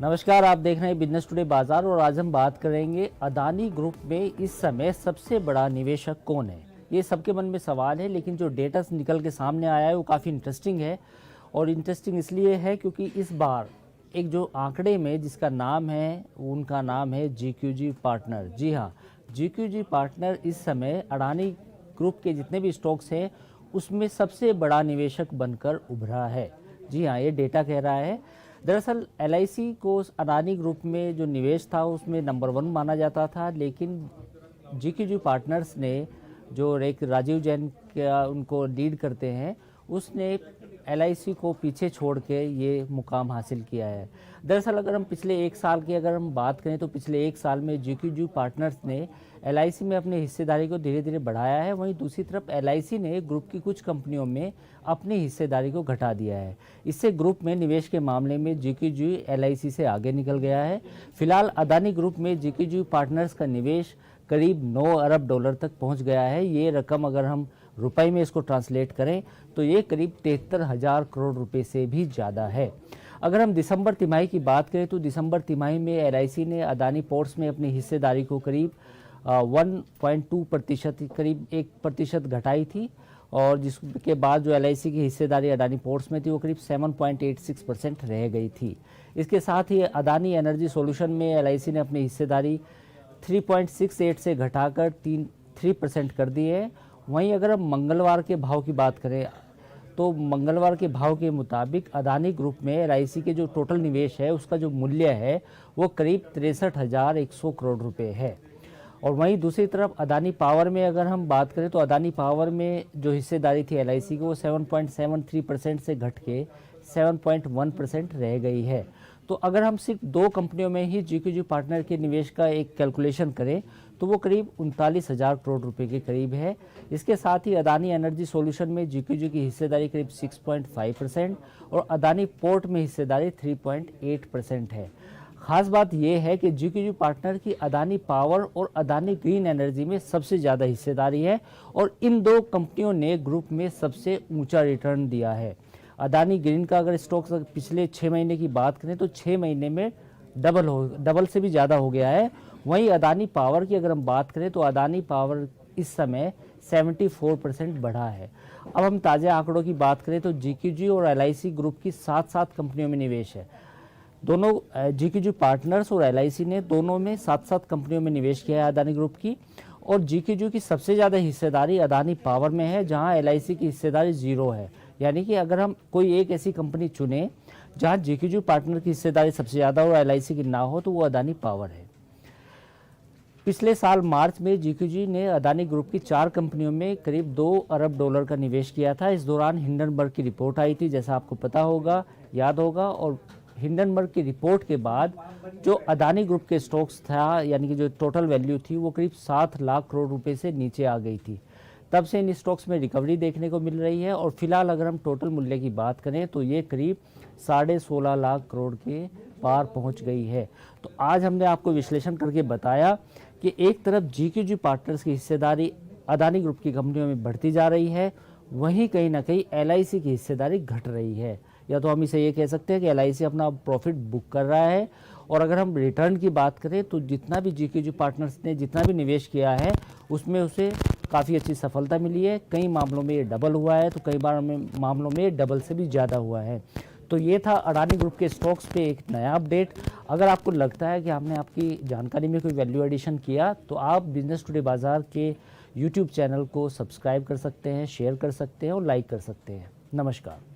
नमस्कार, आप देख रहे हैं बिजनेस टुडे बाजार और आज हम बात करेंगे अदानी ग्रुप में इस समय सबसे बड़ा निवेशक कौन है। ये सबके मन में सवाल है, लेकिन जो डेटा निकल के सामने आया है वो काफ़ी इंटरेस्टिंग है। और इंटरेस्टिंग इसलिए है क्योंकि इस बार एक जो आंकड़े में जिसका नाम है उनका नाम है GQG पार्टनर। जी हाँ, GQG पार्टनर इस समय अडानी ग्रुप के जितने भी स्टॉक्स हैं उसमें सबसे बड़ा निवेशक बनकर उभरा है। जी हाँ, ये डेटा कह रहा है। दरअसल LIC को अडानी ग्रुप में जो निवेश था उसमें नंबर 1 माना जाता था, लेकिन GQG पार्टनर्स ने जो एक राजीव जैन का उनको लीड करते हैं उसने LIC को पीछे छोड़ के ये मुकाम हासिल किया है। दरअसल अगर हम पिछले 1 साल की अगर हम बात करें तो पिछले 1 साल में GQG पार्टनर्स ने LIC में अपनी हिस्सेदारी को धीरे धीरे बढ़ाया है। वहीं दूसरी तरफ LIC ने ग्रुप की कुछ कंपनियों में अपनी हिस्सेदारी को घटा दिया है। इससे ग्रुप में निवेश के मामले में GQG LIC से आगे निकल गया है। फिलहाल अदानी ग्रुप में GQG पार्टनर्स का निवेश करीब 9 अरब डॉलर तक पहुंच गया है। ये रकम अगर हम रुपए में इसको ट्रांसलेट करें तो ये करीब 73,000 करोड़ रुपए से भी ज़्यादा है। अगर हम दिसंबर तिमाही की बात करें तो दिसंबर तिमाही में LIC ने अदानी पोर्ट्स में अपनी हिस्सेदारी को करीब 1.2% करीब 1% घटाई थी, और जिसके बाद जो LIC की हिस्सेदारी अडानी पोर्ट्स में थी वो करीब 7.86% रह गई थी। इसके साथ ही अदानी एनर्जी सॉल्यूशन में LIC ने अपनी हिस्सेदारी 3.68 से घटाकर 3% कर दी है। वहीं अगर हम मंगलवार के भाव की बात करें तो मंगलवार के भाव के मुताबिक अदानी ग्रुप में LIC के जो टोटल निवेश है उसका जो मूल्य है वो करीब 63,100 करोड़ रुपए है। और वहीं दूसरी तरफ अदानी पावर में अगर हम बात करें तो अदानी पावर में जो हिस्सेदारी थी LIC की वो 7.73% से घट के 7.1% रह गई है। तो अगर हम सिर्फ 2 कंपनियों में ही GQG पार्टनर के निवेश का एक कैलकुलेशन करें तो वो करीब 39,000 करोड़ रुपए के करीब है। इसके साथ ही अदानी एनर्जी सॉल्यूशन में GQG की हिस्सेदारी करीब 6.5% और अदानी पोर्ट में हिस्सेदारी 3.8% है। खास बात यह है कि GQG पार्टनर की अदानी पावर और अदानी ग्रीन एनर्जी में सबसे ज़्यादा हिस्सेदारी है और इन 2 कंपनियों ने ग्रुप में सबसे ऊंचा रिटर्न दिया है। अदानी ग्रीन का अगर स्टॉक पिछले 6 महीने की बात करें तो 6 महीने में डबल से भी ज़्यादा हो गया है। वहीं अदानी पावर की अगर हम बात करें तो अदानी पावर इस समय 74% बढ़ा है। अब हम ताज़े आंकड़ों की बात करें तो GQG और LIC ग्रुप की 7 कंपनियों में निवेश है। दोनों GQG पार्टनर्स और LIC ने दोनों में 7 कंपनियों में निवेश किया है अदानी ग्रुप की, और GQG की सबसे ज़्यादा हिस्सेदारी अदानी पावर में है जहां LIC की हिस्सेदारी 0 है। यानी कि अगर हम कोई एक ऐसी कंपनी चुने जहां GQG पार्टनर की हिस्सेदारी सबसे ज़्यादा और LIC की ना हो तो वो अदानी पावर है। पिछले साल मार्च में GQG ने अदानी ग्रुप की 4 कंपनियों में करीब 2 अरब डॉलर का निवेश किया था। इस दौरान हिंडनबर्ग की रिपोर्ट आई थी, जैसा आपको पता होगा, याद होगा, और हिंडनबर्ग की रिपोर्ट के बाद जो अदानी ग्रुप के स्टॉक्स था यानी कि जो टोटल वैल्यू थी वो करीब 7 लाख करोड़ रुपए से नीचे आ गई थी। तब से इन स्टॉक्स में रिकवरी देखने को मिल रही है और फिलहाल अगर हम टोटल मूल्य की बात करें तो ये करीब 16.5 लाख करोड़ के पार पहुंच गई है। तो आज हमने आपको विश्लेषण करके बताया कि एक तरफ GQG पार्टनर्स की हिस्सेदारी अदानी ग्रुप की कंपनियों में बढ़ती जा रही है, वहीं कहीं ना कहीं LIC की हिस्सेदारी घट रही है। या तो हम इसे ये कह सकते हैं कि LIC अपना प्रॉफिट बुक कर रहा है, और अगर हम रिटर्न की बात करें तो जितना भी GQG पार्टनर्स ने जितना भी निवेश किया है उसमें उसे काफ़ी अच्छी सफलता मिली है। कई मामलों में ये डबल हुआ है तो कई बार मामलों में ये डबल से भी ज़्यादा हुआ है। तो ये था अडानी ग्रुप के स्टॉक्स पे एक नया अपडेट। अगर आपको लगता है कि हमने आपकी जानकारी में कोई वैल्यू एडिशन किया तो आप बिजनेस टुडे बाज़ार के YouTube चैनल को सब्सक्राइब कर सकते हैं, शेयर कर सकते हैं और लाइक कर सकते हैं। नमस्कार।